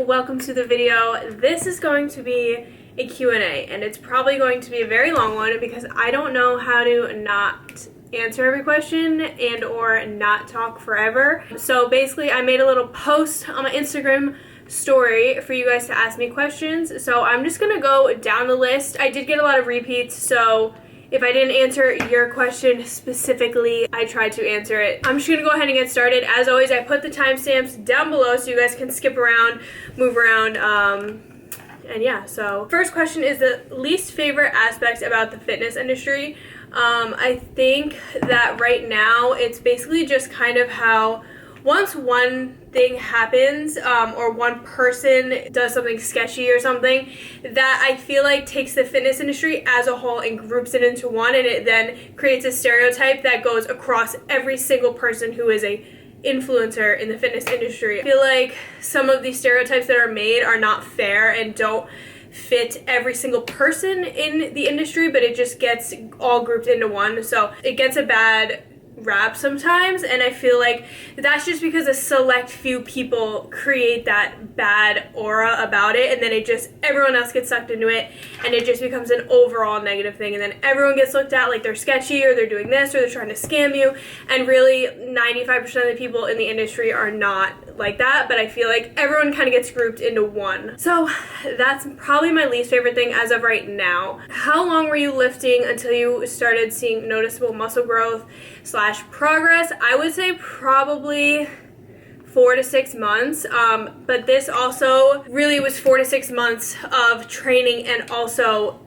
welcome to the video. This is going to be a Q&A, and it's probably going to be a very long one because I don't know how to not answer every question and or not talk forever. So basically I made a little post on my Instagram story for you guys to ask me questions. So I'm just gonna go down the list. I did get a lot of repeats, so if I didn't answer your question specifically, I tried to answer it. I'm just gonna go ahead and get started. As always, I put the timestamps down below so you guys can skip around, move around, and yeah. So first question is the least favorite aspects about the fitness industry. I think that right now it's basically just kind of how once one thing happens or one person does something sketchy or something, that I feel like takes the fitness industry as a whole and groups it into one, and it then creates a stereotype that goes across every single person who is a influencer in the fitness industry. I feel like some of these stereotypes that are made are not fair and don't fit every single person in the industry, but it just gets all grouped into one, so it gets a bad rap sometimes, and I feel like that's just because a select few people create that bad aura about it, and then it just, everyone else gets sucked into it, and it just becomes an overall negative thing, and then everyone gets looked at like they're sketchy or they're doing this or they're trying to scam you, and really 95% of the people in the industry are not like that, but I feel like everyone kind of gets grouped into one. So that's probably my least favorite thing as of right now. How long were you lifting until you started seeing noticeable muscle growth / progress? I would say probably 4 to 6 months, but this also really was 4 to 6 months of training and also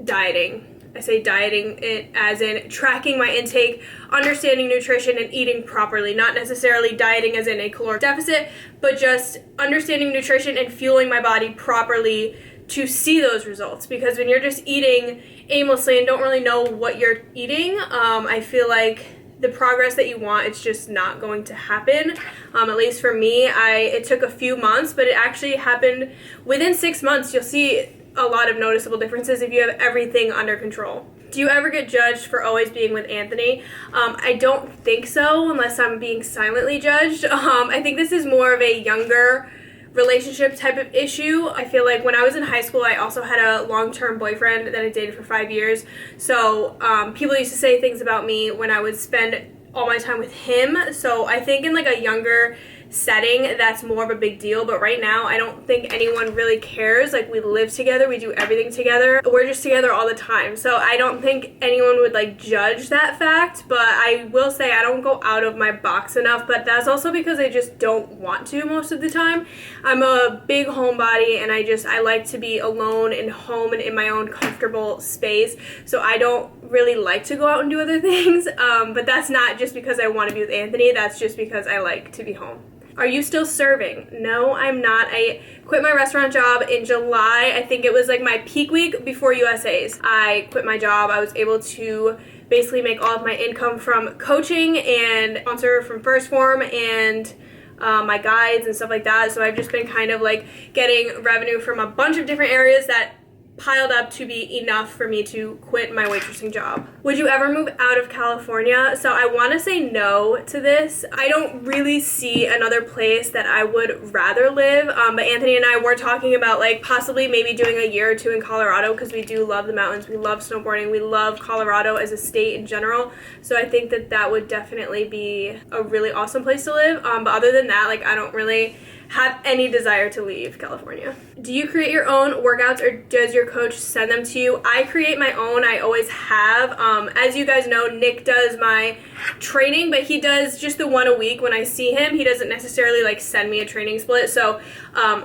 dieting. I say dieting it as in tracking my intake, understanding nutrition, and eating properly. Not necessarily dieting as in a caloric deficit, but just understanding nutrition and fueling my body properly to see those results. Because when you're just eating aimlessly and don't really know what you're eating, I feel like the progress that you want, it's just not going to happen. At least for me, it took a few months, but it actually happened within 6 months. You'll see a lot of noticeable differences if you have everything under control. Do you ever get judged for always being with Anthony? I don't think so, unless I'm being silently judged. I think this is more of a younger relationship type of issue. I feel like when I was in high school, I also had a long-term boyfriend that I dated for 5 years. So people used to say things about me when I would spend all my time with him. So I think in like a younger setting, that's more of a big deal, but right now I don't think anyone really cares. Like, we live together, we do everything together, we're just together all the time, so I don't think anyone would like judge that fact. But I will say I don't go out of my box enough, but that's also because I just don't want to most of the time. I'm a big homebody, and I like to be alone and home and in my own comfortable space, so I don't really like to go out and do other things, but that's not just because I want to be with Anthony, that's just because I like to be home. Are you still serving? No, I'm not. I quit my restaurant job in July. I think it was like my peak week before USA's. I quit my job. I was able to basically make all of my income from coaching and sponsor from First Form and my guides and stuff like that. So I've just been kind of like getting revenue from a bunch of different areas that piled up to be enough for me to quit my waitressing job. Would you ever move out of California? So I want to say no to this. I don't really see another place that I would rather live, but Anthony and I were talking about like possibly maybe doing a year or two in Colorado, because we do love the mountains, we love snowboarding, we love Colorado as a state in general, so I think that that would definitely be a really awesome place to live, but other than that, like, I don't really have any desire to leave California. Do you create your own workouts or does your coach send them to you? I create my own. I always have. As you guys know, Nick does my training, but he does just the one a week when I see him. He doesn't necessarily like send me a training split. So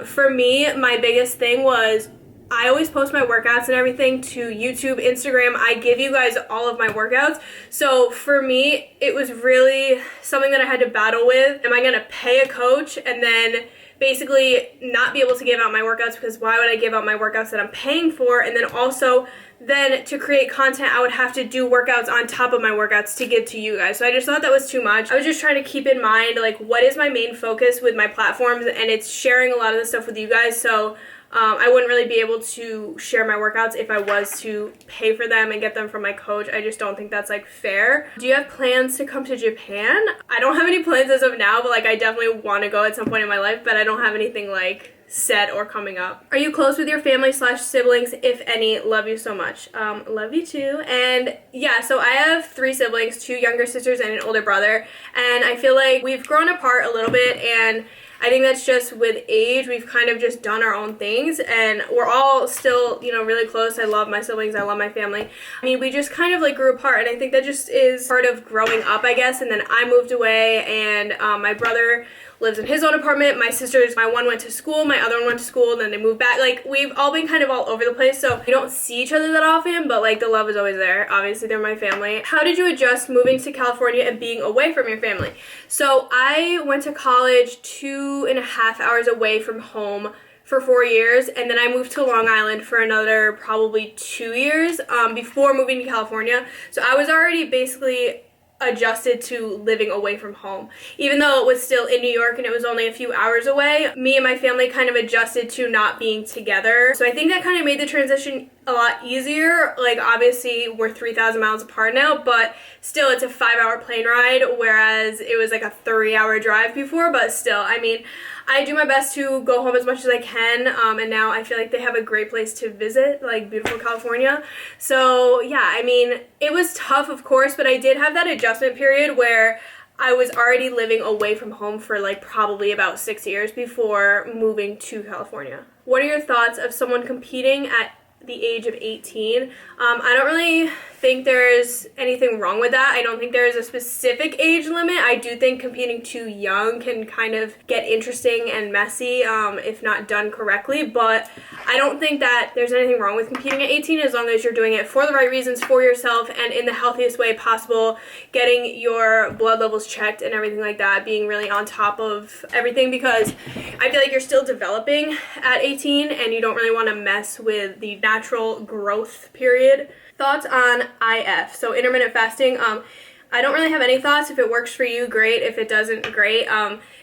for me, my biggest thing was I always post my workouts and everything to YouTube, Instagram. I give you guys all of my workouts. So for me, it was really something that I had to battle with. Am I gonna pay a coach and then basically not be able to give out my workouts, because why would I give out my workouts that I'm paying for? And then also then to create content, I would have to do workouts on top of my workouts to give to you guys. So I just thought that was too much. I was just trying to keep in mind like what is my main focus with my platforms, and it's sharing a lot of the stuff with you guys. So I wouldn't really be able to share my workouts if I was to pay for them and get them from my coach. I just don't think that's like fair. Do you have plans to come to Japan? I don't have any plans as of now, but like I definitely want to go at some point in my life, but I don't have anything like set or coming up. Are you close with your family / siblings? If any, love you so much. Love you too. And yeah, so I have 3 siblings, 2 younger sisters and an older brother. And I feel like we've grown apart a little bit, and I think that's just with age. We've kind of just done our own things, and we're all still, you know, really close. I love my siblings. I love my family. I mean, we just kind of like grew apart, and I think that just is part of growing up, I guess. And then I moved away, and my brother lives in his own apartment. My sisters, my one went to school, my other one went to school, and then they moved back. Like, we've all been kind of all over the place, so we don't see each other that often, but like the love is always there. Obviously, they're my family. How did you adjust moving to California and being away from your family? So I went to college 2.5 hours away from home for 4 years, and then I moved to Long Island for another probably 2 years before moving to California. So I was already basically adjusted to living away from home. Even though it was still in New York and it was only a few hours away, me and my family kind of adjusted to not being together. So I think that kind of made the transition a lot easier. Like, obviously we're 3,000 miles apart now, but still it's a 5-hour plane ride, whereas it was like a 3-hour drive before. But still, I mean, I do my best to go home as much as I can, and now I feel like they have a great place to visit, like beautiful California. So yeah, I mean, it was tough, of course, but I did have that adjustment period where I was already living away from home for like probably about 6 years before moving to California. What are your thoughts of someone competing at the age of 18? I don't really think there's anything wrong with that. I don't think there is a specific age limit. I do think competing too young can kind of get interesting and messy if not done correctly, but I don't think that there's anything wrong with competing at 18 as long as you're doing it for the right reasons, for yourself, and in the healthiest way possible, getting your blood levels checked and everything like that, being really on top of everything, because I feel like you're still developing at 18 and you don't really want to mess with the natural growth period. Thoughts on IF, so intermittent fasting. I don't really have any thoughts. If it works for you, great. If it doesn't, great.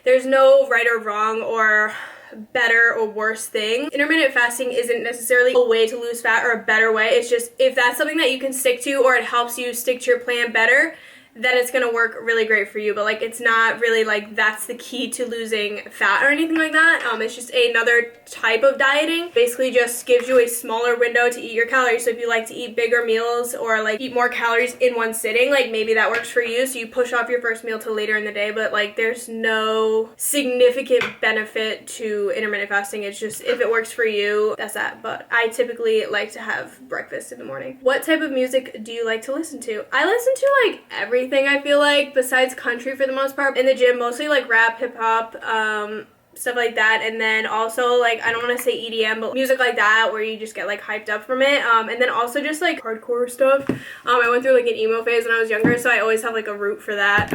There's no right or wrong or better or worse thing. Intermittent fasting isn't necessarily a way to lose fat or a better way. It's just, if that's something that you can stick to or it helps you stick to your plan better, then it's going to work really great for you. But like, it's not really like that's the key to losing fat or anything like that. It's just another type of dieting. Basically just gives you a smaller window to eat your calories. So if you like to eat bigger meals or like eat more calories in one sitting, like maybe that works for you. So you push off your first meal till later in the day, but like there's no significant benefit to intermittent fasting. It's just, if it works for you, that's that. But I typically like to have breakfast in the morning. What type of music do you like to listen to? I listen to like everything, I feel like, besides country for the most part. In the gym, mostly like rap, hip hop, stuff like that, and then also like, I don't want to say EDM, but music like that where you just get like hyped up from it, and then also just like hardcore stuff. I went through like an emo phase when I was younger, so I always have like a root for that,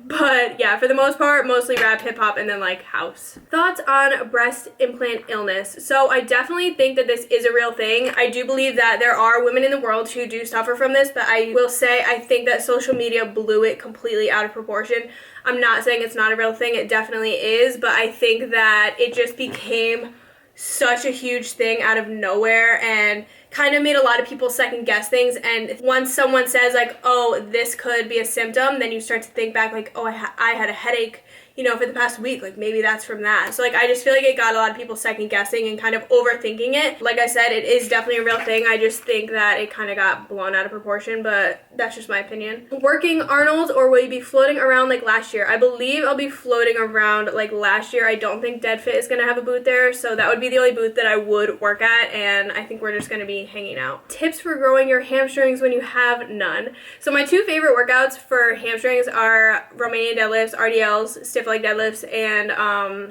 but yeah, for the most part, mostly rap, hip hop, and then like house. Thoughts on breast implant illness? So I definitely think that this is a real thing. I do believe that there are women in the world who do suffer from this, but I will say I think that social media blew it completely out of proportion. I'm not saying it's not a real thing, it definitely is, but I think that it just became such a huge thing out of nowhere and kind of made a lot of people second guess things. And once someone says like, oh, this could be a symptom, then you start to think back like, oh, I had a headache, you know, for the past week, like maybe that's from that. So like, I just feel like it got a lot of people second guessing and kind of overthinking it. Like I said, it is definitely a real thing. I just think that it kind of got blown out of proportion, but that's just my opinion. Working Arnold, or will you be floating around like last year? I believe I'll be floating around like last year. I don't think Dead Fit is going to have a booth there, so that would be the only booth that I would work at, and I think we're just going to be hanging out. Tips for growing your hamstrings when you have none. So my 2 favorite workouts for hamstrings are Romanian deadlifts, RDLs, stiff leg deadlifts, and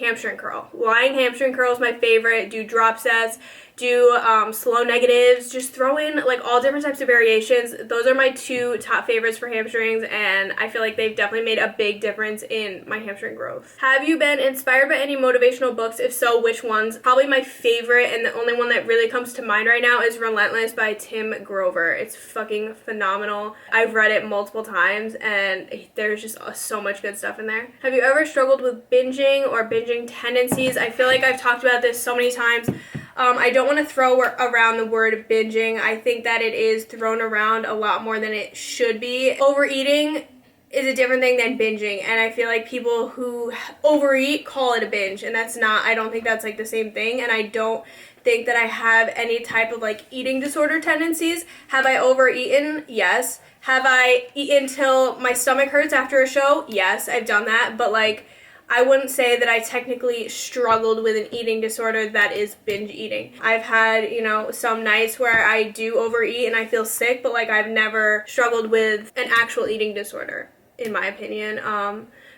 hamstring curl. Lying hamstring curl is my favorite. Do drop sets, do slow negatives, just throw in like all different types of variations. Those are my 2 top favorites for hamstrings, and I feel like they've definitely made a big difference in my hamstring growth. Have you been inspired by any motivational books? If so, which ones? Probably my favorite and the only one that really comes to mind right now is Relentless by Tim Grover. It's fucking phenomenal. I've read it multiple times and there's just so much good stuff in there. Have you ever struggled with binging or binging tendencies? I feel like I've talked about this so many times. I don't want to throw around the word binging. I think that it is thrown around a lot more than it should be. Overeating is a different thing than binging, and I feel like people who overeat call it a binge, and that's not, I don't think that's like the same thing, and I don't think that I have any type of like eating disorder tendencies. Have I overeaten? Yes. Have I eaten till my stomach hurts after a show? Yes, I've done that, but like I wouldn't say that I technically struggled with an eating disorder that is binge eating. I've had, you know, some nights where I do overeat and I feel sick, but like I've never struggled with an actual eating disorder, in my opinion.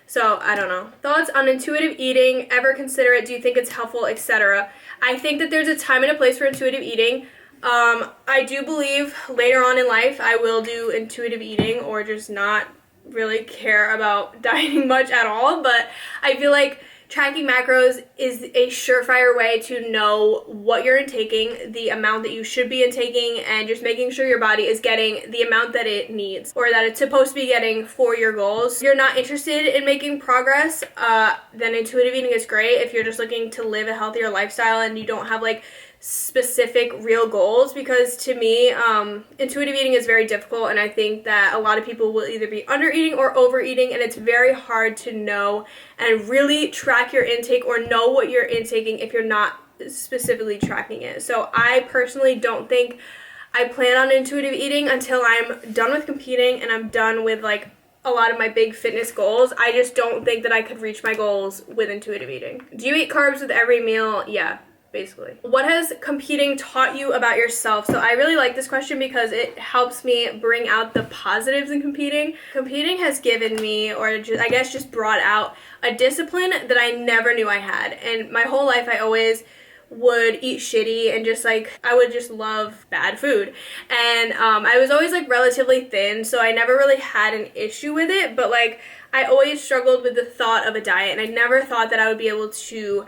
So I don't know. Thoughts on intuitive eating? Ever consider it? Do you think it's helpful, etc.? I think that there's a time and a place for intuitive eating. I do believe later on in life I will do intuitive eating, or just not really care about dieting much at all, but I feel like tracking macros is a surefire way to know what you're intaking, the amount that you should be intaking, and just making sure your body is getting the amount that it needs or that it's supposed to be getting for your goals. If you're not interested in making progress, then intuitive eating is great. If you're just looking to live a healthier lifestyle and you don't have like specific real goals, because to me intuitive eating is very difficult, and I think that a lot of people will either be under eating or overeating, and it's very hard to know and really track your intake or know what you're intaking if you're not specifically tracking it. So I personally don't think I plan on intuitive eating until I'm done with competing and I'm done with like a lot of my big fitness goals. I just don't think that I could reach my goals with intuitive eating. Do you eat carbs with every meal? Yeah, basically. What has competing taught you about yourself? So I really like this question because it helps me bring out the positives in competing. Competing has given me, or just, I guess just brought out a discipline that I never knew I had. And my whole life I always would eat shitty and just like I would just love bad food, and I was always like relatively thin, so I never really had an issue with it, but like I always struggled with the thought of a diet, and I never thought that I would be able to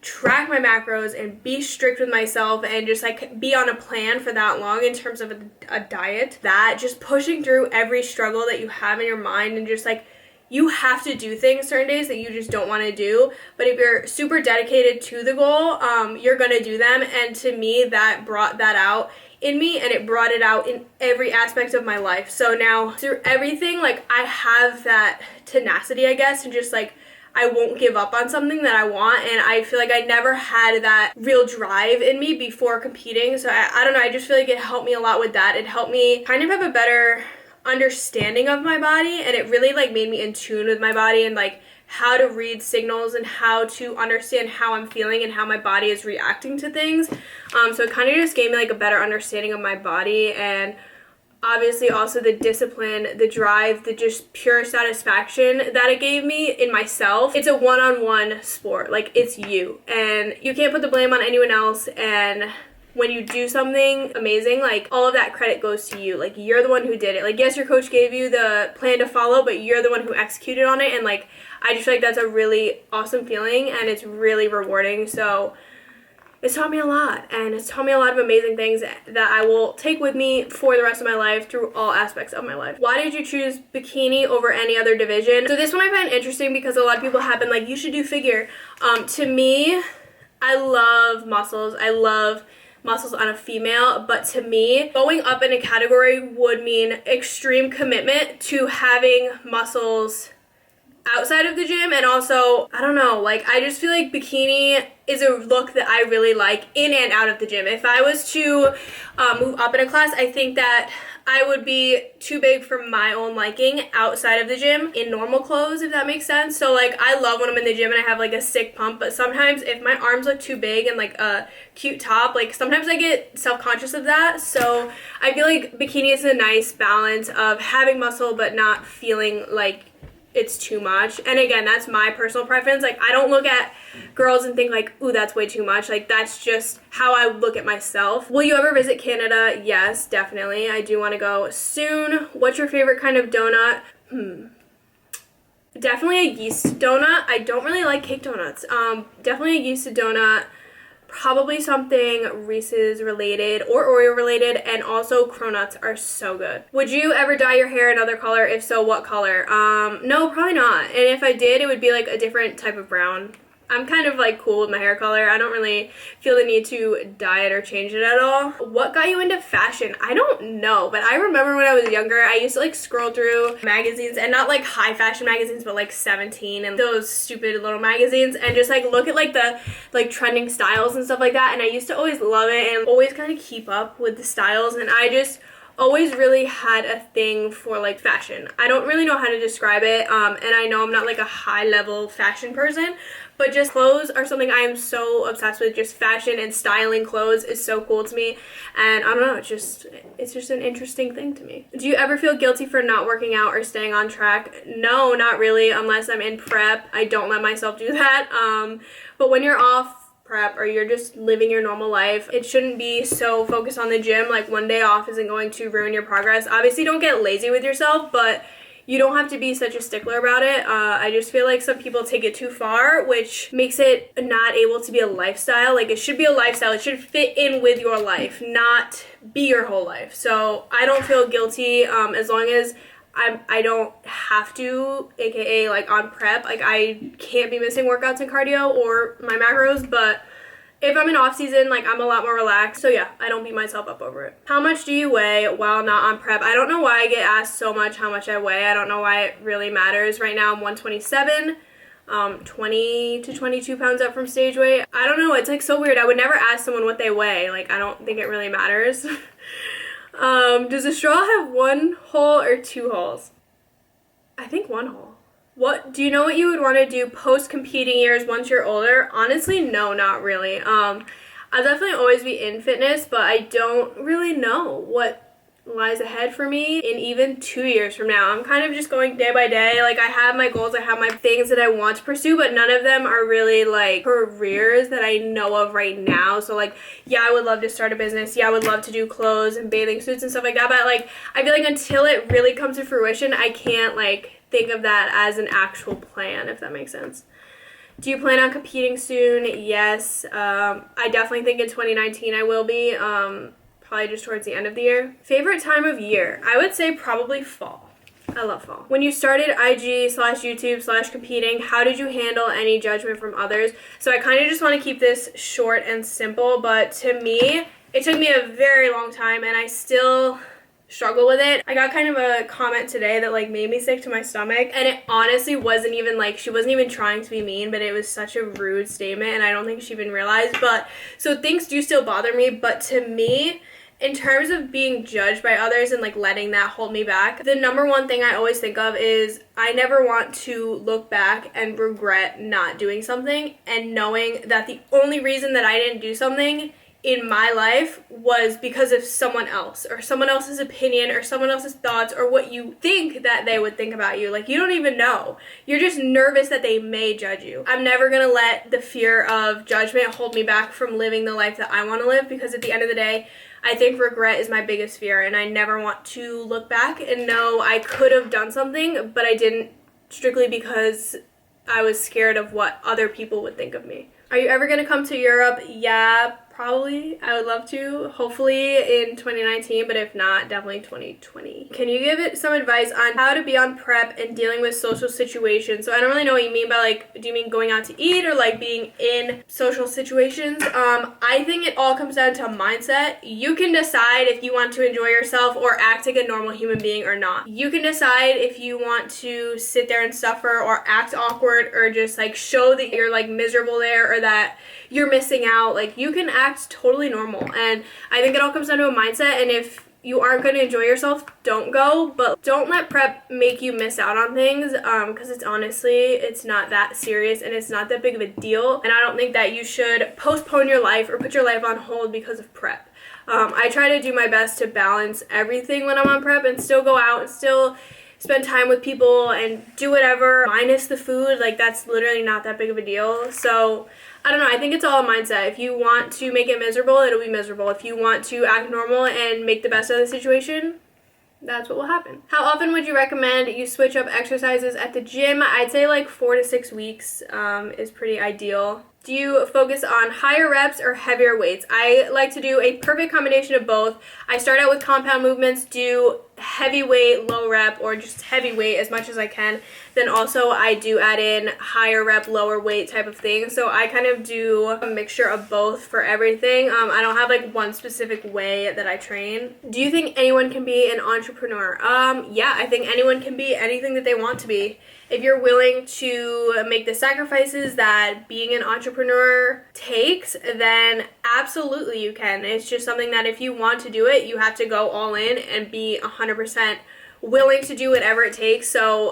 track my macros and be strict with myself and just like be on a plan for that long in terms of a diet. That just pushing through every struggle that you have in your mind, and just like you have to do things certain days that you just don't want to do, but if you're super dedicated to the goal, you're gonna do them. And to me, that brought that out in me, and it brought it out in every aspect of my life. So now through everything, like I have that tenacity, I guess, and just like I won't give up on something that I want, and I feel like I never had that real drive in me before competing. So I don't know, I just feel like it helped me a lot with that. It helped me kind of have a better understanding of my body, and it really like made me in tune with my body and like how to read signals and how to understand how I'm feeling and how my body is reacting to things. So it kind of just gave me like a better understanding of my body, and obviously also the discipline, the drive, the just pure satisfaction that it gave me in myself. It's a one-on-one sport. Like it's you, and you can't put the blame on anyone else, and when you do something amazing, like all of that credit goes to you. Like you're the one who did it. Like yes, your coach gave you the plan to follow, but you're the one who executed on it, and like I just feel like that's a really awesome feeling, and it's really rewarding. So it's taught me a lot, and it's taught me a lot of amazing things that I will take with me for the rest of my life through all aspects of my life. Why did you choose bikini over any other division? So this one I find interesting because a lot of people have been like, you should do figure. To me, I love muscles. I love muscles on a female, but to me, going up in a category would mean extreme commitment to having muscles outside of the gym. And also, I don't know, like I just feel like bikini is a look that I really like in and out of the gym. If I was to move up in a class, I think that I would be too big for my own liking outside of the gym in normal clothes, if that makes sense. So like I love when I'm in the gym and I have like a sick pump, but sometimes if my arms look too big and like a cute top, like sometimes I get self-conscious of that. So I feel like bikini is a nice balance of having muscle but not feeling like it's too much. And again, that's my personal preference. Like I don't look at girls and think like, ooh, that's way too much. Like that's just how I look at myself. Will you ever visit Canada? Yes, definitely. I do want to go soon. What's your favorite kind of donut? Definitely a yeast donut. I don't really like cake donuts. Definitely a yeast donut. Probably something Reese's related or Oreo related, and also cronuts are so good. Would you ever dye your hair another color? If so, what color? No, probably not. And if I did, it would be like a different type of brown. I'm kind of like cool with my hair color. I don't really feel the need to dye it or change it at all. What got you into fashion? I don't know, but I remember when I was younger, I used to like scroll through magazines, and not like high fashion magazines, but like 17 and those stupid little magazines, and just like look at like the like trending styles and stuff like that. And I used to always love it and always kind of keep up with the styles, and I just always really had a thing for like fashion. I don't really know how to describe it, and I know I'm not like a high level fashion person, but just clothes are something I am so obsessed with. Just fashion and styling clothes is so cool to me, and I don't know, it's just an interesting thing to me. Do you ever feel guilty for not working out or staying on track? No, not really, unless I'm in prep. I don't let myself do that, but when you're off prep or you're just living your normal life, it shouldn't be so focused on the gym. Like, one day off isn't going to ruin your progress. Obviously, don't get lazy with yourself, but you don't have to be such a stickler about it. I just feel like some people take it too far, which makes it not able to be a lifestyle. Like, it should be a lifestyle. It should fit in with your life, not be your whole life. So I don't feel guilty as long as I don't have to, aka like on prep. Like, I can't be missing workouts and cardio or my macros, but if I'm in off season, like, I'm a lot more relaxed. So yeah, I don't beat myself up over it. How much do you weigh while not on prep? I don't know why I get asked so much how much I weigh. I don't know why it really matters. Right now I'm 127, 20 to 22 pounds up from stage weight. I don't know, it's like so weird. I would never ask someone what they weigh. Like, I don't think it really matters. Does a straw have one hole or two holes? I think one hole. What do you know what you would want to do post competing years once you're older? Honestly, no, not really. I'll definitely always be in fitness, but I don't really know what lies ahead for me in even 2 years from now. I'm kind of just going day by day. Like, I have my goals, I have my things that I want to pursue, but none of them are really like careers that I know of right now. So like, yeah, I would love to start a business. Yeah, I would love to do clothes and bathing suits and stuff like that, but like, I feel like until it really comes to fruition, I can't like think of that as an actual plan, if that makes sense. Do you plan on competing soon? Yes. I definitely think in 2019 I will be. Probably just towards the end of the year. Favorite time of year? I would say probably fall. I love fall. When you started IG/YouTube/competing, how did you handle any judgment from others? So I kind of just want to keep this short and simple, but to me, it took me a very long time and I still struggle with it. I got kind of a comment today that like made me sick to my stomach, and it honestly wasn't even like, she wasn't even trying to be mean, but it was such a rude statement and I don't think she even realized. But so things do still bother me, but to me, in terms of being judged by others and like letting that hold me back, the number one thing I always think of is I never want to look back and regret not doing something and knowing that the only reason that I didn't do something in my life was because of someone else or someone else's opinion or someone else's thoughts or what you think that they would think about you. Like, you don't even know. You're just nervous that they may judge you. I'm never gonna let the fear of judgment hold me back from living the life that I want to live, because at the end of the day, I think regret is my biggest fear, and I never want to look back and know I could have done something, but I didn't, strictly because I was scared of what other people would think of me. Are you ever going to come to Europe? Yeah, probably. I would love to. Hopefully in 2019, but if not, definitely 2020. Can you give it some advice on how to be on prep and dealing with social situations? So I don't really know what you mean by like, do you mean going out to eat or like being in social situations? I think it all comes down to mindset. You can decide if you want to enjoy yourself or act like a normal human being or not. You can decide if you want to sit there and suffer or act awkward or just like show that you're like miserable there or that you're missing out. Like, you can act totally normal, and I think it all comes down to a mindset. And if you aren't going to enjoy yourself, don't go, but don't let prep make you miss out on things, because it's honestly, it's not that serious and it's not that big of a deal, and I don't think that you should postpone your life or put your life on hold because of prep. I try to do my best to balance everything when I'm on prep and still go out and still spend time with people and do whatever, minus the food. Like, that's literally not that big of a deal. So I don't know, I think it's all a mindset. If you want to make it miserable, it'll be miserable. If you want to act normal and make the best of the situation, that's what will happen. How often would you recommend you switch up exercises at the gym? I'd say like 4 to 6 weeks is pretty ideal. Do you focus on higher reps or heavier weights? I like to do a perfect combination of both. I start out with compound movements, do heavy weight, low rep, or just heavy weight as much as I can. Then also I do add in higher rep, lower weight type of thing. So I kind of do a mixture of both for everything. I don't have like one specific way that I train. Do you think anyone can be an entrepreneur? Yeah, I think anyone can be anything that they want to be. If you're willing to make the sacrifices that being an entrepreneur takes, then absolutely you can. It's just something that if you want to do it, you have to go all in and be 100% willing to do whatever it takes. So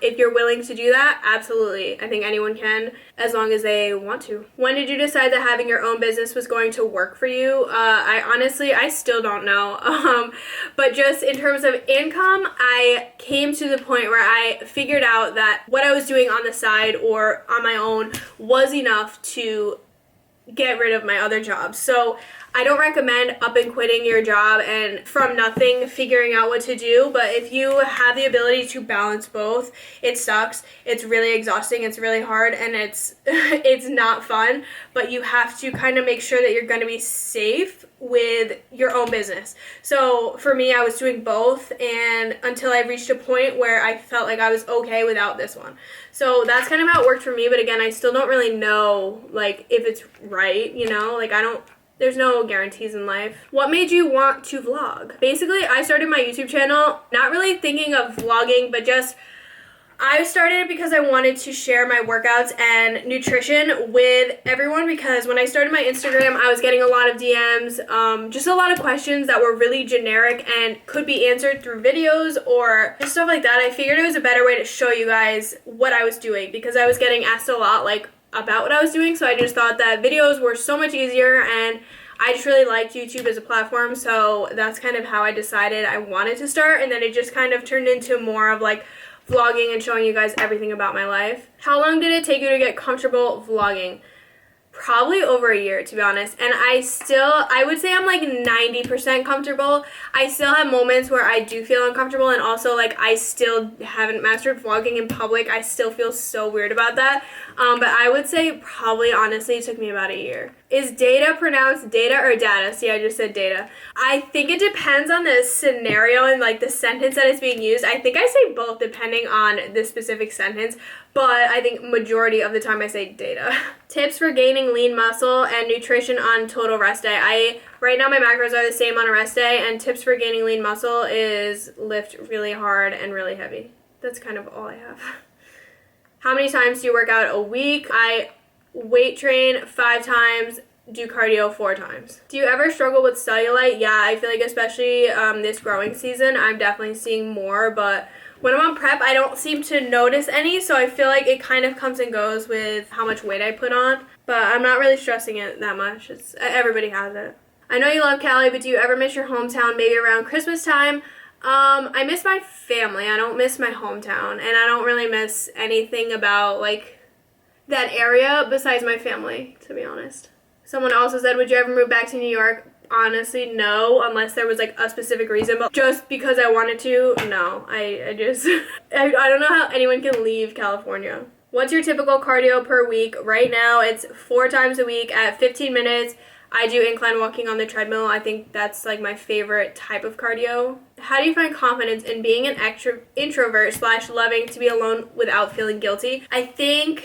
if you're willing to do that, absolutely. I think anyone can, as long as they want to. When did you decide that having your own business was going to work for you? I still don't know. But just in terms of income, I came to the point where I figured out that what I was doing on the side or on my own was enough to get rid of my other jobs. So I don't recommend up and quitting your job and from nothing figuring out what to do, but if you have the ability to balance both, it sucks. It's really exhausting, it's really hard, and it's not fun, but you have to kind of make sure that you're going to be safe with your own business. So for me, I was doing both, and until I reached a point where I felt like I was okay without this one. So that's kind of how it worked for me, but again, I still don't really know like if it's right, you know, like there's no guarantees in life. What made you want to vlog? Basically, I started my YouTube channel not really thinking of vlogging, but just I started it because I wanted to share my workouts and nutrition with everyone, because when I started my Instagram, I was getting a lot of DMs, just a lot of questions that were really generic and could be answered through videos or just stuff like that. I figured it was a better way to show you guys what I was doing, because I was getting asked a lot like about what I was doing, so I just thought that videos were so much easier, and I just really liked YouTube as a platform, so that's kind of how I decided I wanted to start, and then it just kind of turned into more of like vlogging and showing you guys everything about my life. How long did it take you to get comfortable vlogging? Probably over a year, to be honest, and I would say I'm like 90% comfortable. I still have moments where I do feel uncomfortable, and also like I still haven't mastered vlogging in public. I still feel so weird about that, but I would say probably honestly it took me about a year. Is data pronounced data or data? See, I just said data. I think it depends on the scenario and like the sentence that is being used. I think I say both depending on the specific sentence, but I think majority of the time I say data. Tips for gaining lean muscle and nutrition on total rest day. Right now my macros are the same on a rest day, and tips for gaining lean muscle is lift really hard and really heavy. That's kind of all I have. How many times do you work out a week? I weight train 5 times, do cardio 4 times. Do you ever struggle with cellulite? Yeah, I feel like especially this growing season, I'm definitely seeing more, but when I'm on prep, I don't seem to notice any, so I feel like it kind of comes and goes with how much weight I put on, but I'm not really stressing it that much. Everybody has it. I know you love Cali, but do you ever miss your hometown, maybe around Christmas time? I miss my family. I don't miss my hometown, and I don't really miss anything about like that area besides my family, to be honest. Someone also said, would you ever move back to New York? Honestly, no, unless there was like a specific reason, but just because I wanted to, no. I just I don't know how anyone can leave California. What's your typical cardio per week? Right now it's 4 times a week at 15 minutes. I do incline walking on the treadmill. I think that's like my favorite type of cardio. How do you find confidence in being an introvert / loving to be alone without feeling guilty? I think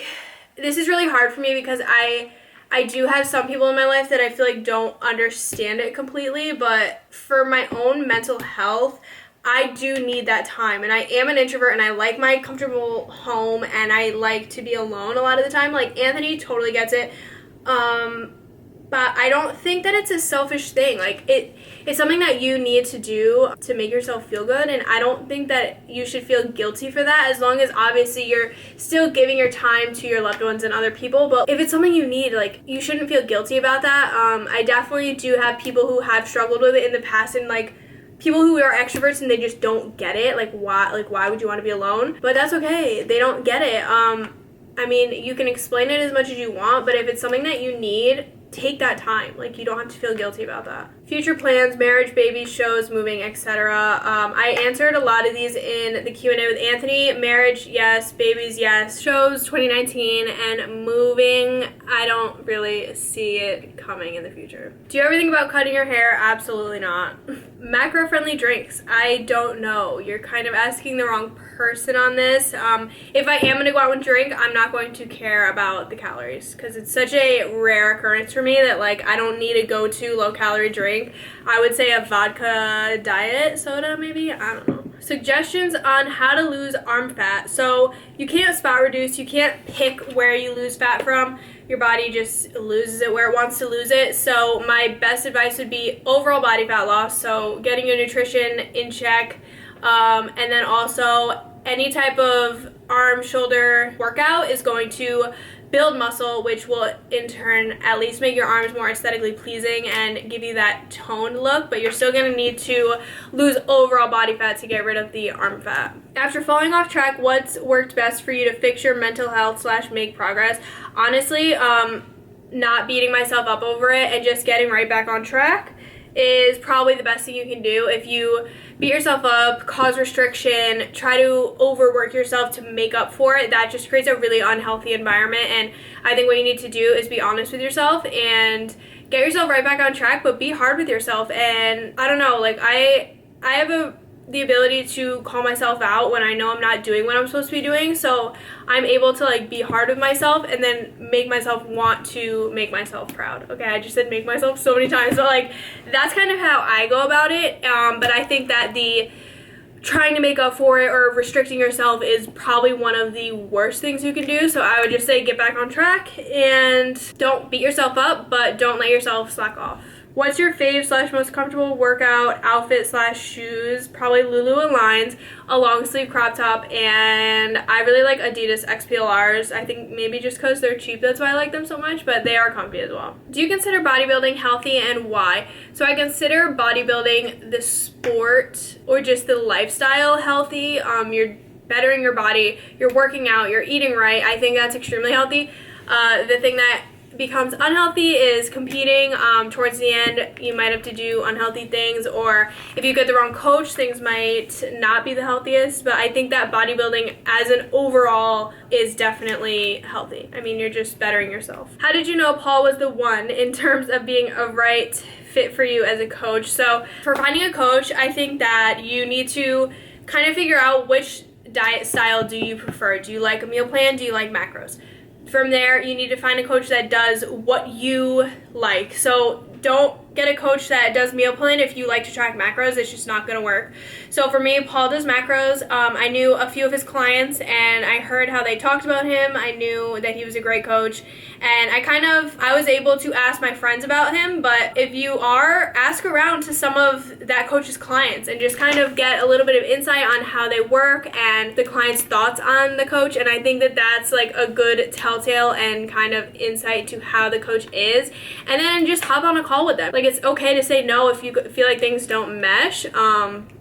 this is really hard for me because I do have some people in my life that I feel like don't understand it completely, but for my own mental health, I do need that time, and I am an introvert, and I like my comfortable home, and I like to be alone a lot of the time. Like, Anthony totally gets it, but I don't think that it's a selfish thing. Like, it's something that you need to do to make yourself feel good, and I don't think that you should feel guilty for that, as long as obviously you're still giving your time to your loved ones and other people. But if it's something you need, like, you shouldn't feel guilty about that. I definitely do have people who have struggled with it in the past, and like people who are extroverts and they just don't get it. Like, why would you want to be alone? But that's okay. They don't get it. I mean, you can explain it as much as you want, but if it's something that you need, take that time. Like, you don't have to feel guilty about that. future plans, marriage, babies, shows, moving, etc. I answered a lot of these in the Q&A with Anthony. Marriage, yes. Babies, yes. Shows, 2019. And moving, I don't really see it coming in the future. Do you ever think about cutting your hair? Absolutely not. Macro-friendly drinks, I don't know. You're kind of asking the wrong person on this. If I am going to go out and drink, I'm not going to care about the calories because it's such a rare occurrence for me that like I don't need a go-to low-calorie drink. I would say a vodka diet soda maybe. I don't know. Suggestions on how to lose arm fat. So you can't spot reduce. You can't pick where you lose fat from. Your body just loses it where it wants to lose it. So my best advice would be overall body fat loss. So getting your nutrition in check. And then also any type of arm, shoulder workout is going to build muscle, which will in turn at least make your arms more aesthetically pleasing and give you that toned look, but you're still going to need to lose overall body fat to get rid of the arm fat. After falling off track, what's worked best for you to fix your mental health / make progress? Honestly, not beating myself up over it and just getting right back on track is probably the best thing you can do. If you beat yourself up, cause restriction, try to overwork yourself to make up for it, that just creates a really unhealthy environment. And I think what you need to do is be honest with yourself and get yourself right back on track, but be hard with yourself. And I don't know, like I have the ability to call myself out when I know I'm not doing what I'm supposed to be doing, so I'm able to like be hard with myself and then make myself want to make myself proud. Okay, I just said make myself so many times, but like that's kind of how I go about it. But I think that the trying to make up for it or restricting yourself is probably one of the worst things you can do. So I would just say get back on track and don't beat yourself up, but don't let yourself slack off. What's your fave / most comfortable workout outfit / shoes? Probably Lulu Aligns, a long sleeve crop top, and I really like Adidas XPLRs. I think maybe just because they're cheap, that's why I like them so much, but they are comfy as well. Do you consider bodybuilding healthy and why? So I consider bodybuilding the sport or just the lifestyle healthy. You're bettering your body, you're working out, you're eating right. I think that's extremely healthy. The thing that becomes unhealthy is competing. Towards the end you might have to do unhealthy things, or if you get the wrong coach, things might not be the healthiest. But I think that bodybuilding as an overall is definitely healthy. I mean, you're just bettering yourself. How did you know Paul was the one in terms of being a right fit for you as a coach? So for finding a coach, I think that you need to kind of figure out which diet style do you prefer. Do you like a meal plan? Do you like macros? From there, you need to find a coach that does what you like. So don't get a coach that does meal plan if you like to track macros. It's just not going to work. So for me, Paul does macros. I knew a few of his clients and I heard how they talked about him. I knew that he was a great coach, and I was able to ask my friends about him. But if you are, ask around to some of that coach's clients and just kind of get a little bit of insight on how they work and the client's thoughts on the coach. And I think that that's like a good telltale and kind of insight to how the coach is. And then just hop on a call with them. Like, it's okay to say no if you feel like things don't mesh.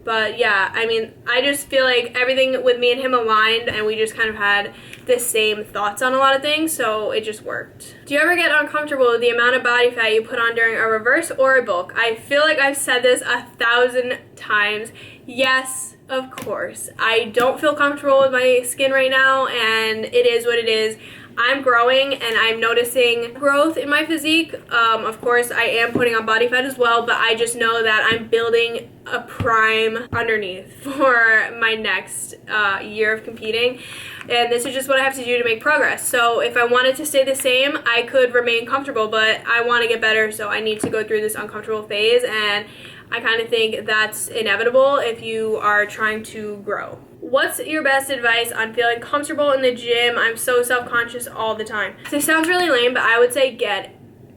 But yeah, I mean, I just feel like everything with me and him aligned, and we just kind of had the same thoughts on a lot of things, so it just worked. Do you ever get uncomfortable with the amount of body fat you put on during a reverse or a bulk? I feel like I've said this 1,000 times. Yes, of course. I don't feel comfortable with my skin right now, and it is what it is. I'm growing and I'm noticing growth in my physique. Of course, I am putting on body fat as well, but I just know that I'm building a prime underneath for my next year of competing. And this is just what I have to do to make progress. So if I wanted to stay the same, I could remain comfortable, but I want to get better, so I need to go through this uncomfortable phase. And I kind of think that's inevitable if you are trying to grow. What's your best advice on feeling comfortable in the gym? I'm so self-conscious all the time. This sounds really lame, but I would say get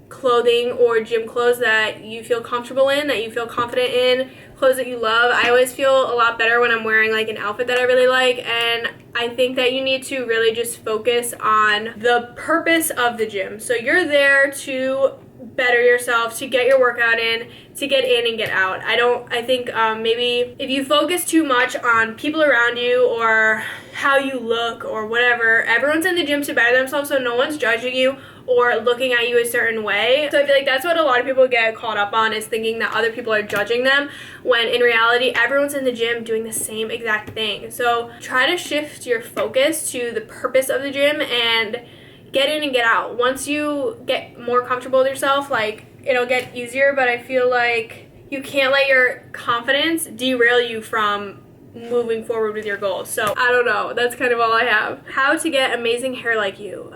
clothing or gym clothes that you feel comfortable in, that you feel confident in, clothes that you love. I always feel a lot better when I'm wearing like an outfit that I really like, and I think that you need to really just focus on the purpose of the gym. So you're there to better yourself, to get your workout in, to get in and get out. I think maybe if you focus too much on people around you or how you look or whatever, everyone's in the gym to better themselves, so no one's judging you or looking at you a certain way. So I feel like that's what a lot of people get caught up on, is thinking that other people are judging them, when in reality everyone's in the gym doing the same exact thing. So try to shift your focus to the purpose of the gym and get in and get out. Once you get more comfortable with yourself, like, it'll get easier, but I feel like you can't let your confidence derail you from moving forward with your goals. So I don't know, that's kind of all I have. How to get amazing hair like you.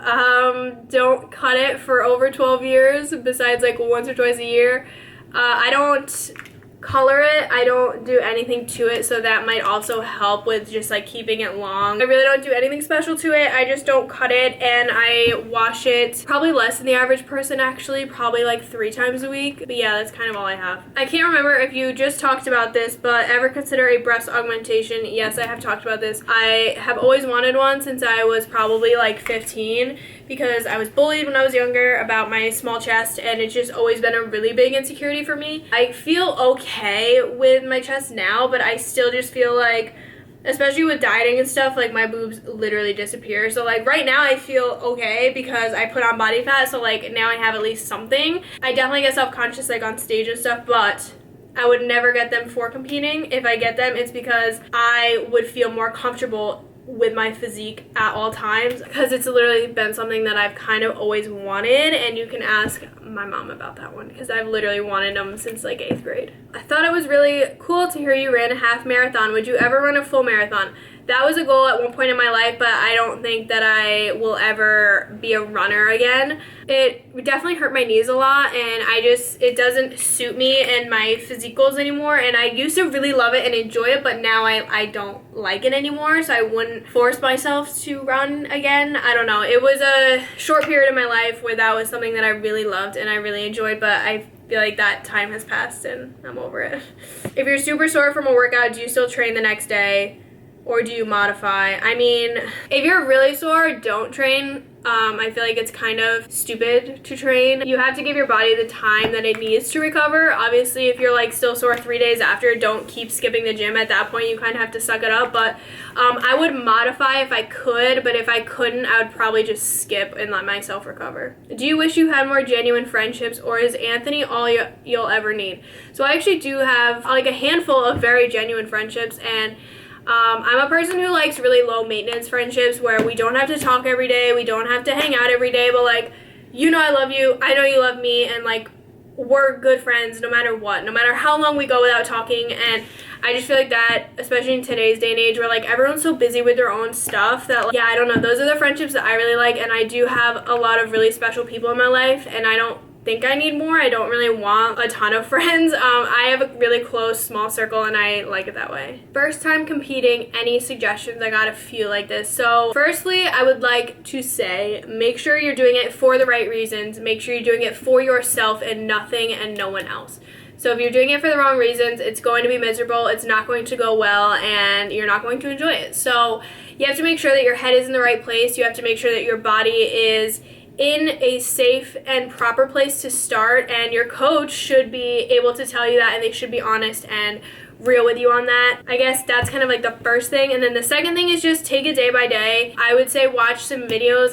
Don't cut it for over 12 years besides like once or twice a year. I don't color it, I don't do anything to it, so that might also help with just like keeping it long. I really don't do anything special to it, I just don't cut it, and I wash it probably less than the average person actually, probably like 3 times a week. But yeah, that's kind of all I have. I can't remember if you just talked about this, but ever consider a breast augmentation? Yes, I have talked about this. I have always wanted one since I was probably like 15, because I was bullied when I was younger about my small chest, and it's just always been a really big insecurity for me. I feel okay with my chest now, but I still just feel like, especially with dieting and stuff, like my boobs literally disappear. So like right now I feel okay because I put on body fat, so like now I have at least something. I definitely get self-conscious like on stage and stuff, but I would never get them for competing. If I get them, it's because I would feel more comfortable with my physique at all times, because it's literally been something that I've kind of always wanted, and you can ask my mom about that one because I've literally wanted them since like 8th grade. I thought it was really cool to hear you ran a half marathon. Would you ever run a full marathon? That was a goal at one point in my life, but I don't think that I will ever be a runner again. It definitely hurt my knees a lot, and it doesn't suit me and my physique goals anymore, and I used to really love it and enjoy it, but now I don't like it anymore, so I wouldn't force myself to run again. I don't know. It was a short period of my life where that was something that I really loved and I really enjoyed, but I feel like that time has passed and I'm over it. If you're super sore from a workout, do you still train the next day? Or do you modify? I mean, if you're really sore, don't train. I feel like it's kind of stupid to train. You have to give your body the time that it needs to recover. Obviously, if you're like still sore 3 days after, don't keep skipping the gym. At that point, you kind of have to suck it up. But I would modify if I could, but if I couldn't, I would probably just skip and let myself recover. Do you wish you had more genuine friendships, or is Anthony all you'll ever need? So I actually do have like a handful of very genuine friendships, and I'm a person who likes really low maintenance friendships where we don't have to talk every day, we don't have to hang out every day, but like, you know I love you, I know you love me, and like, we're good friends no matter what, no matter how long we go without talking. And I just feel like that, especially in today's day and age where like everyone's so busy with their own stuff, that like, yeah, I don't know, those are the friendships that I really like, and I do have a lot of really special people in my life, and I don't think I need more. I don't really want a ton of friends. I have a really close small circle, and I like it that way. First time competing, any suggestions? I got a few like this. So firstly, I would like to say, make sure you're doing it for the right reasons. Make sure you're doing it for yourself and nothing and no one else. So if you're doing it for the wrong reasons, it's going to be miserable, it's not going to go well, and you're not going to enjoy it. So you have to make sure that your head is in the right place. You have to make sure that your body is in a safe and proper place to start, and your coach should be able to tell you that, and they should be honest and real with you on that. I guess that's kind of like the first thing. And then the second thing is just take it day by day. I would say watch some videos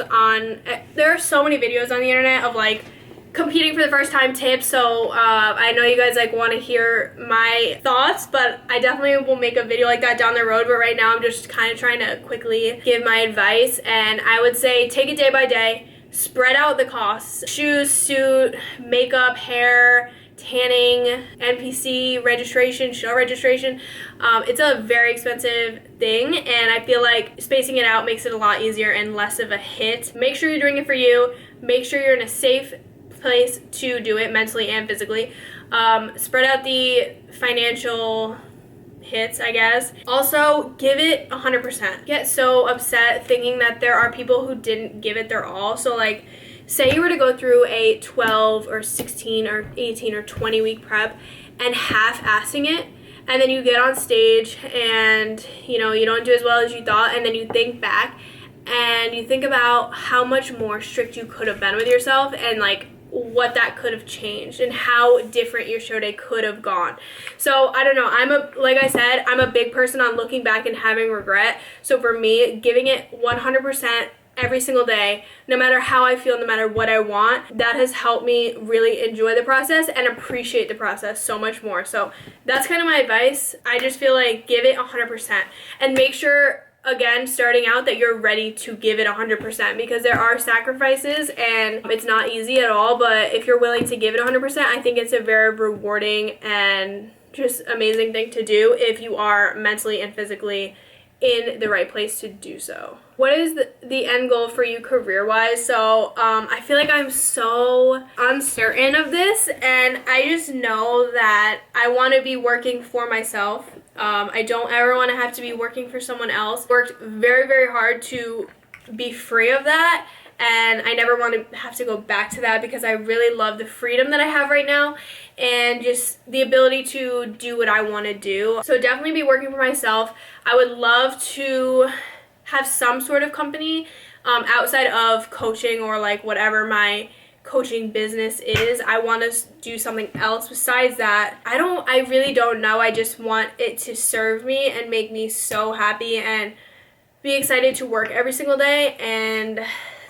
there are so many videos on the internet of like competing for the first time tips, so I know you guys like want to hear my thoughts, but I definitely will make a video like that down the road. But right now I'm just kind of trying to quickly give my advice, and I would say take it day by day. Spread out the costs. Shoes, suit, makeup, hair, tanning, NPC registration, show registration. It's a very expensive thing, and I feel like spacing it out makes it a lot easier and less of a hit. Make sure you're doing it for you. Make sure you're in a safe place to do it mentally and physically. Spread out the financial hits, I guess. Also, give it 100%. Get so upset thinking that there are people who didn't give it their all. So like, say you were to go through a 12 or 16 or 18 or 20 week prep and half-assing it, and then you get on stage and you know you don't do as well as you thought, and then you think back and you think about how much more strict you could have been with yourself, and like what that could have changed and how different your show day could have gone. So I don't know, like I said, I'm a big person on looking back and having regret. So for me, giving it 100% every single day, no matter how I feel, no matter what I want. That has helped me really enjoy the process and appreciate the process so much more. So that's kind of my advice. I just feel like give it 100% and make sure, again, starting out, that you're ready to give it 100%, because there are sacrifices and it's not easy at all. But if you're willing to give it 100%, I think it's a very rewarding and just amazing thing to do if you are mentally and physically in the right place to do so. What is the end goal for you career-wise? So I feel like I'm so uncertain of this, and I just know that I want to be working for myself. I don't ever want to have to be working for someone else. Worked very, very hard to be free of that, and I never want to have to go back to that, because I really love the freedom that I have right now and just the ability to do what I want to do. So definitely be working for myself. I would love to have some sort of company outside of coaching or like whatever my coaching business is. I want to do something else besides that. I really don't know. I just want it to serve me and make me so happy and be excited to work every single day, and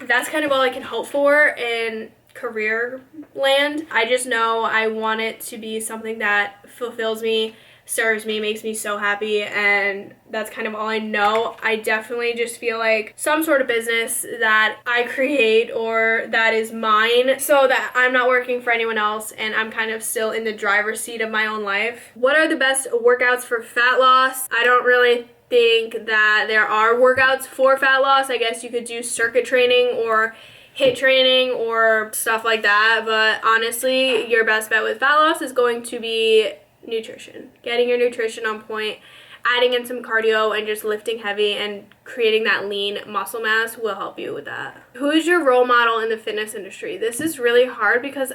that's kind of all I can hope for in career land. I just know I want it to be something that fulfills me, serves me, makes me so happy, and that's kind of all I know. I definitely just feel like some sort of business that I create or that is mine, so that I'm not working for anyone else and I'm kind of still in the driver's seat of my own life. What are the best workouts for fat loss? I don't really think that there are workouts for fat loss. I guess you could do circuit training or HIIT training or stuff like that, but honestly, your best bet with fat loss is going to be nutrition. Getting your nutrition on point, adding in some cardio, and just lifting heavy and creating that lean muscle mass will help you with that. Who is your role model in the fitness industry? This is really hard because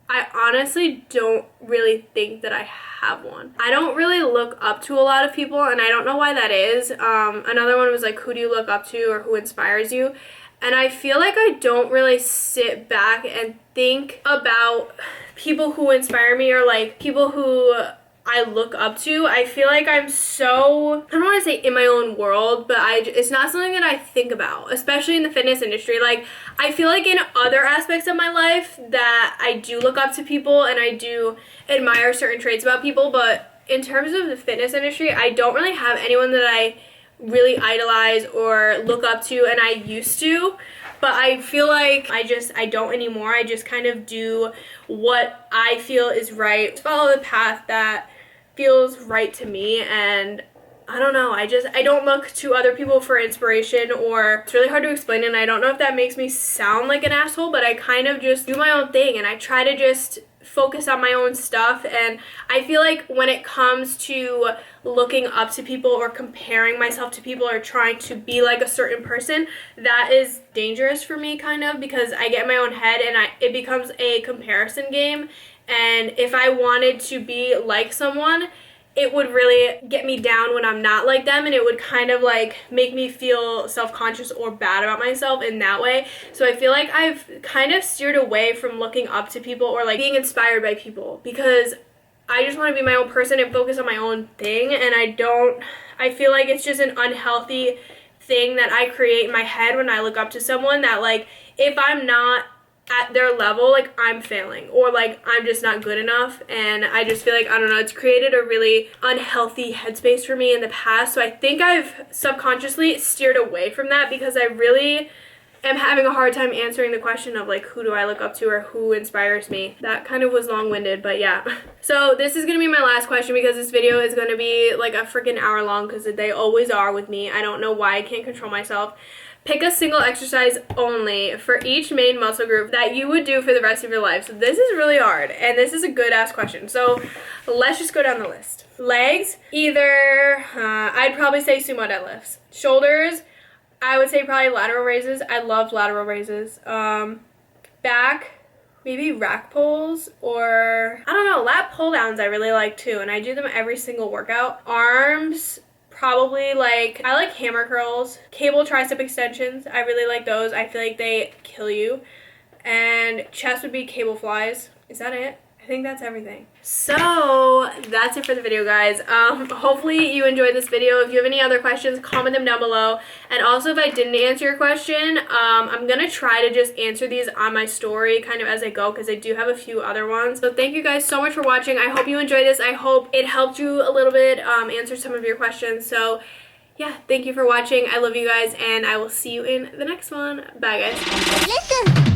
I honestly don't really think that I have one. I don't really look up to a lot of people, and I don't know why that is. Another one was like, who do you look up to or who inspires you? And I feel like I don't really sit back and think about people who inspire me or like people who I look up to. I feel like I'm so, I don't want to say in my own world, but it's not something that I think about, especially in the fitness industry. Like, I feel like in other aspects of my life that I do look up to people and I do admire certain traits about people, but in terms of the fitness industry, I don't really have anyone that I really idolize or look up to, and I used to, but I feel like I don't anymore. I just kind of do what I feel is right, follow the path that feels right to me, and I don't know, I don't look to other people for inspiration, or it's really hard to explain, and I don't know if that makes me sound like an asshole, but I kind of just do my own thing, and I try to just focus on my own stuff. And I feel like when it comes to looking up to people or comparing myself to people or trying to be like a certain person, that is dangerous for me, kind of, because I get in my own head and it becomes a comparison game. And if I wanted to be like someone, it would really get me down when I'm not like them, and it would kind of like make me feel self-conscious or bad about myself in that way. So I feel like I've kind of steered away from looking up to people or like being inspired by people, because I just want to be my own person and focus on my own thing, and I feel like it's just an unhealthy thing that I create in my head when I look up to someone, that like if I'm not at their level, like I'm failing, or like I'm just not good enough. And I just feel like, I don't know, it's created a really unhealthy headspace for me in the past. So I think I've subconsciously steered away from that, because I really am having a hard time answering the question of like, who do I look up to or who inspires me. That kind of was long-winded, but yeah. So this is gonna be my last question, because this video is gonna be like a freaking hour long, because they always are with me. I don't know why I can't control myself. Pick a single exercise only for each main muscle group that you would do for the rest of your life. So this is really hard, and this is a good ass question. So let's just go down the list. Legs, either, I'd probably say sumo deadlifts. Shoulders, I would say probably lateral raises. I love lateral raises. Back, maybe rack pulls, or I don't know, lat pull downs I really like too, and I do them every single workout. Arms, probably like, I like hammer curls. Cable tricep extensions, I really like those. I feel like they kill you. And chest would be cable flies. Is that it? I I think that's everything. So that's it for the video, guys. Hopefully you enjoyed this video. If you have any other questions, comment them down below. And also, if I didn't answer your question, I'm gonna try to just answer these on my story kind of as I go, because I do have a few other ones. So thank you guys so much for watching. I hope you enjoyed this. I hope it helped you a little bit answer some of your questions. So yeah, thank you for watching. I love you guys, and I will see you in the next one. Bye, guys. Listen.